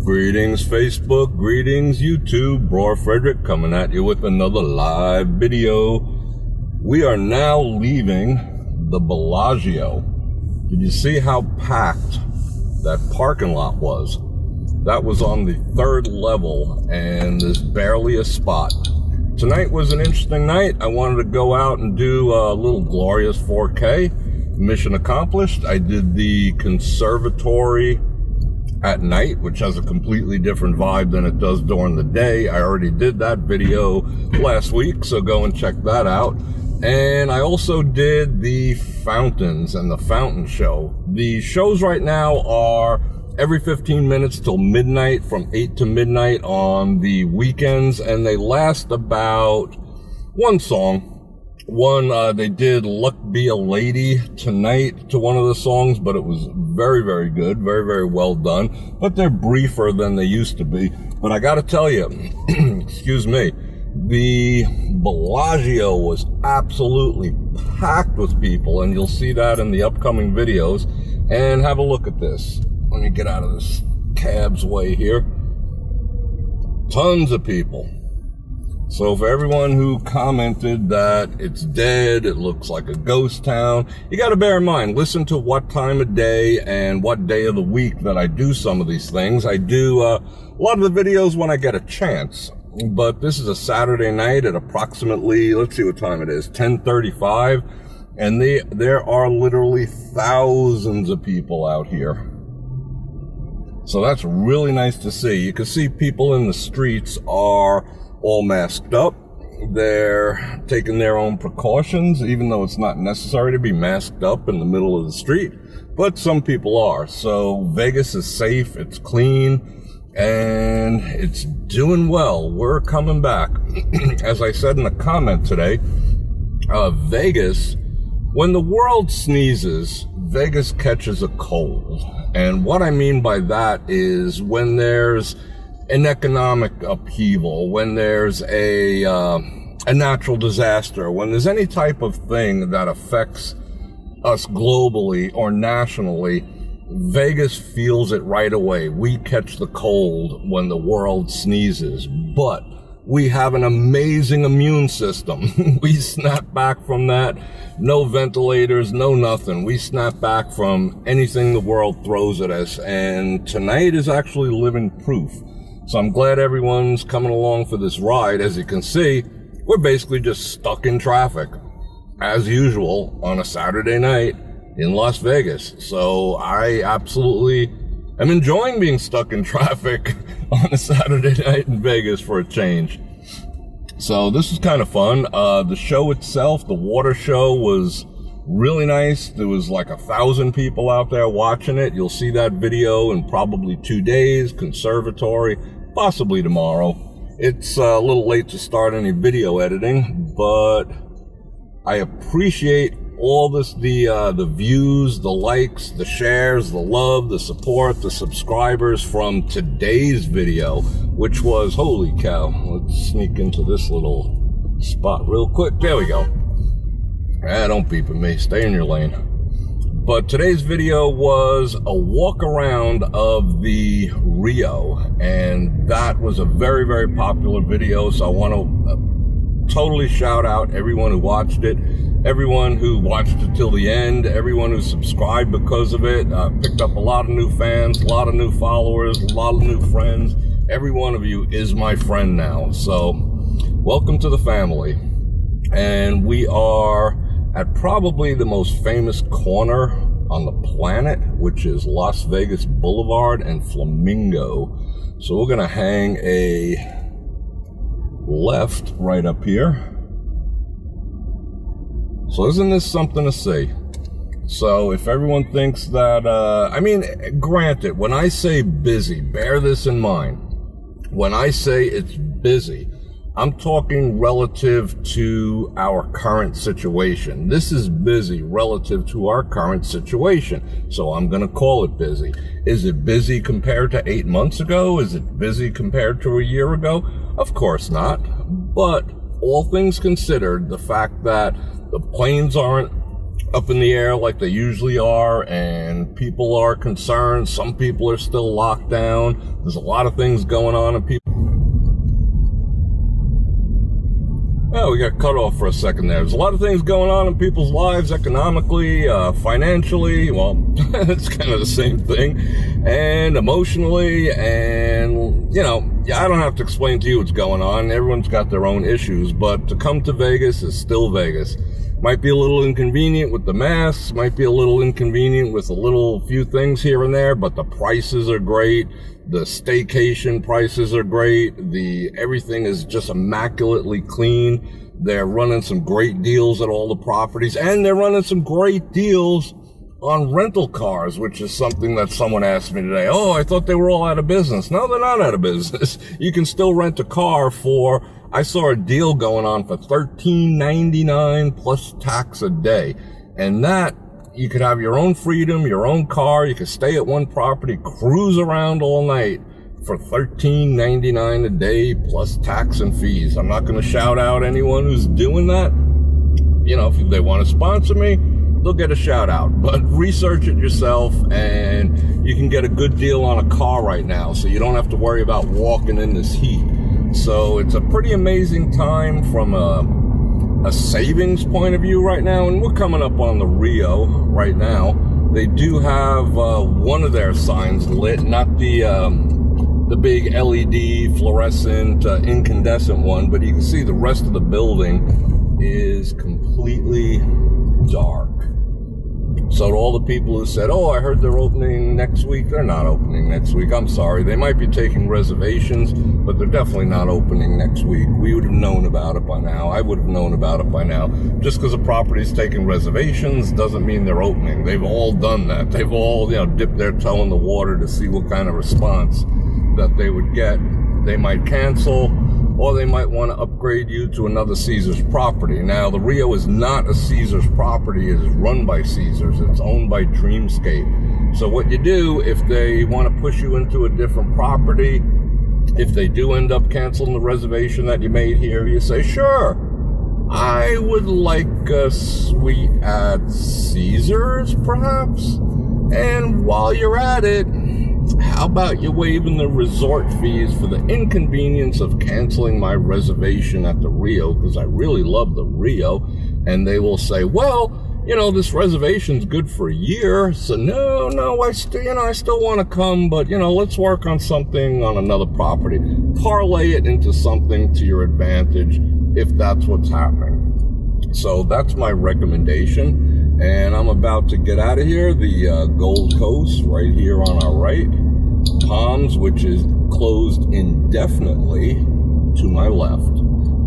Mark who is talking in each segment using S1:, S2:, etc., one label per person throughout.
S1: Greetings Facebook, greetings YouTube, Bror Fredrik coming at you with another live video. We are now leaving the Bellagio. Did you see how packed that parking lot was? That was on the third level and there's barely a spot. Tonight was an interesting night. I wanted to go out and do a little glorious 4K. Mission accomplished. I did the conservatory at night, which has a completely different vibe than it does during the day. I already did that video last week, so go and check that out. And I also did the fountains and the fountain show. The shows right now are every 15 minutes till midnight, from 8 to midnight on the weekends, and they last about one song. They did Luck Be a Lady tonight to one of the songs, but it was very, very good, very, very well done. But they're briefer than they used to be. But I gotta tell you, excuse me, the Bellagio was absolutely packed with people, and you'll see that in the upcoming videos. And have a look at this. Let me get out of this cab's way here. Tons of people. So for everyone who commented that it's dead, it looks like a ghost town, you got to bear in mind, listen to what time of day and what day of the week that I do some of these things. I do a lot of the videos when I get a chance, but this is a Saturday night at approximately, let's see what time it is, 10:35, and there are literally thousands of people out here. So that's really nice to see. You can see people in the streets are all masked up. They're taking their own precautions, even though it's not necessary to be masked up in the middle of the street, but some people are. So Vegas is safe, it's clean, and it's doing well. We're coming back. As I said in the comment today, Vegas, when the world sneezes, Vegas catches a cold. And what I mean by that is when there's an economic upheaval, when there's a natural disaster, when there's any type of thing that affects us globally or nationally, Vegas feels it right away. We catch the cold when the world sneezes, but we have an amazing immune system. We snap back from that. No ventilators, no nothing. We snap back from anything the world throws at us, and tonight is actually living proof. So I'm glad everyone's coming along for this ride. As you can see, we're basically just stuck in traffic, as usual, on a Saturday night in Las Vegas. So I absolutely am enjoying being stuck in traffic on a Saturday night in Vegas for a change. So this is kind of fun. The show itself, the water show, was really nice. There was like 1,000 people out there watching it. You'll see that video in probably 2 days. Conservatory, possibly tomorrow. It's a little late to start any video editing, but I appreciate all this, the views, the likes, the shares, the love, the support, the subscribers from today's video, which was, holy cow. Let's sneak into this little spot real quick. There we go. Don't beep at me. Stay in your lane. But today's video was a walk around of the Rio, and that was a very, very popular video. So I want to totally shout out everyone who watched it, everyone who watched it till the end, everyone who subscribed because of it. Picked up a lot of new fans, a lot of new followers, a lot of new friends. Every one of you is my friend now. So welcome to the family. And we are at probably the most famous corner on the planet, which is Las Vegas Blvd and Flamingo. So we're gonna hang a left right up here. So isn't this something to see? So if everyone thinks that, I mean, granted, when I say busy, bear this in mind. When I say it's busy, I'm talking relative to our current situation. This is busy relative to our current situation. So I'm going to call it busy. Is it busy compared to 8 months ago? Is it busy compared to a year ago? Of course not. But all things considered, the fact that the planes aren't up in the air like they usually are, and people are concerned. Some people are still locked down. There's a lot of things going on, and people... Oh, we got cut off for a second there. There's a lot of things going on in people's lives, economically, financially. Well, it's kind of the same thing. And emotionally, and, you know, I don't have to explain to you what's going on. Everyone's got their own issues, but to come to Vegas is still Vegas. Might be a little inconvenient with the masks, might be a little inconvenient with a few things here and there, but the prices are great. The staycation prices are great. Everything is just immaculately clean. They're running some great deals at all the properties, and they're running some great deals on rental cars, which is something that someone asked me today. Oh, I thought they were all out of business. No, they're not out of business. You can still rent a car for, I saw a deal going on for $13.99 plus tax a day. And that, you could have your own freedom, your own car. You could stay at one property, cruise around all night for $13.99 a day plus tax and fees. I'm not going to shout out anyone who's doing that. You know, if they want to sponsor me, they'll get a shout out, but research it yourself, and you can get a good deal on a car right now, so you don't have to worry about walking in this heat. So it's a pretty amazing time from a savings point of view right now, and we're coming up on the Rio right now. They do have one of their signs lit, not the big LED fluorescent incandescent one, but you can see the rest of the building is completely dark. So to all the people who said, oh, I heard they're opening next week, they're not opening next week. I'm sorry. They might be taking reservations, but they're definitely not opening next week. We would have known about it by now. I would have known about it by now. Just because a property's taking reservations doesn't mean they're opening. They've all done that. They've all, dipped their toe in the water to see what kind of response that they would get. They might cancel, or they might want to upgrade you to another Caesars property. Now, the Rio is not a Caesars property. It is run by Caesars. It's owned by Dreamscape. So what you do, if they want to push you into a different property, if they do end up canceling the reservation that you made here, you say, sure, I would like a suite at Caesars, perhaps. And while you're at it, how about you waiving the resort fees for the inconvenience of canceling my reservation at the Rio, because I really love the Rio. And they will say, well, this reservation's good for a year, so no, I still want to come, but let's work on something on another property. Parlay it into something to your advantage if that's what's happening. So that's my recommendation. And I'm about to get out of here. The Gold Coast right here on our right. Palms, which is closed indefinitely, to my left.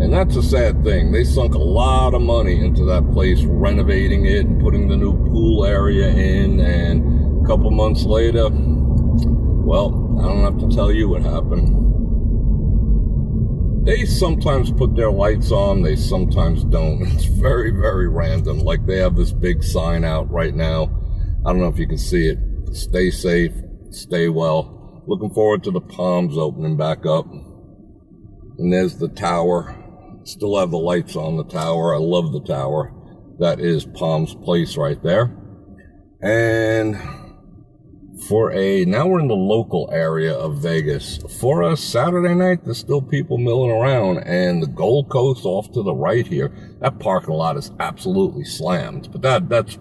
S1: And that's a sad thing. They sunk a lot of money into that place, renovating it and putting the new pool area in. And a couple months later, well, I don't have to tell you what happened. They sometimes put their lights on, they sometimes don't. It's very, very random. Like they have this big sign out right now. I don't know if you can see it. Stay safe, stay well. Looking forward to the Palms opening back up. And there's the tower. Still have the lights on the tower. I love the tower. That is Palms Place right there. And now we're in the local area of Vegas. For a Saturday night, there's still people milling around, and the Gold Coast off to the right here, that parking lot is absolutely slammed. But that's,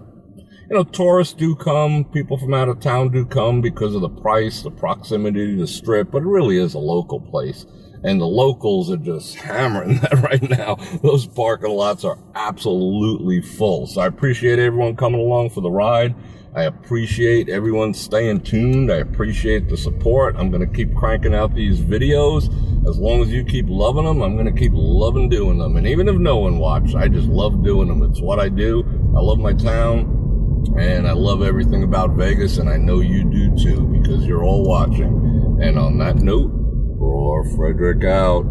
S1: tourists do come, people from out of town do come because of the price, the proximity to the Strip, but it really is a local place. And the locals are just hammering that right now. Those parking lots are absolutely full. So I appreciate everyone coming along for the ride. I appreciate everyone staying tuned. I appreciate the support. I'm going to keep cranking out these videos. As long as you keep loving them, I'm going to keep loving doing them. And even if no one watched, I just love doing them. It's what I do. I love my town, and I love everything about Vegas, and I know you do too, because you're all watching. And on that note, Bror Fredrik out.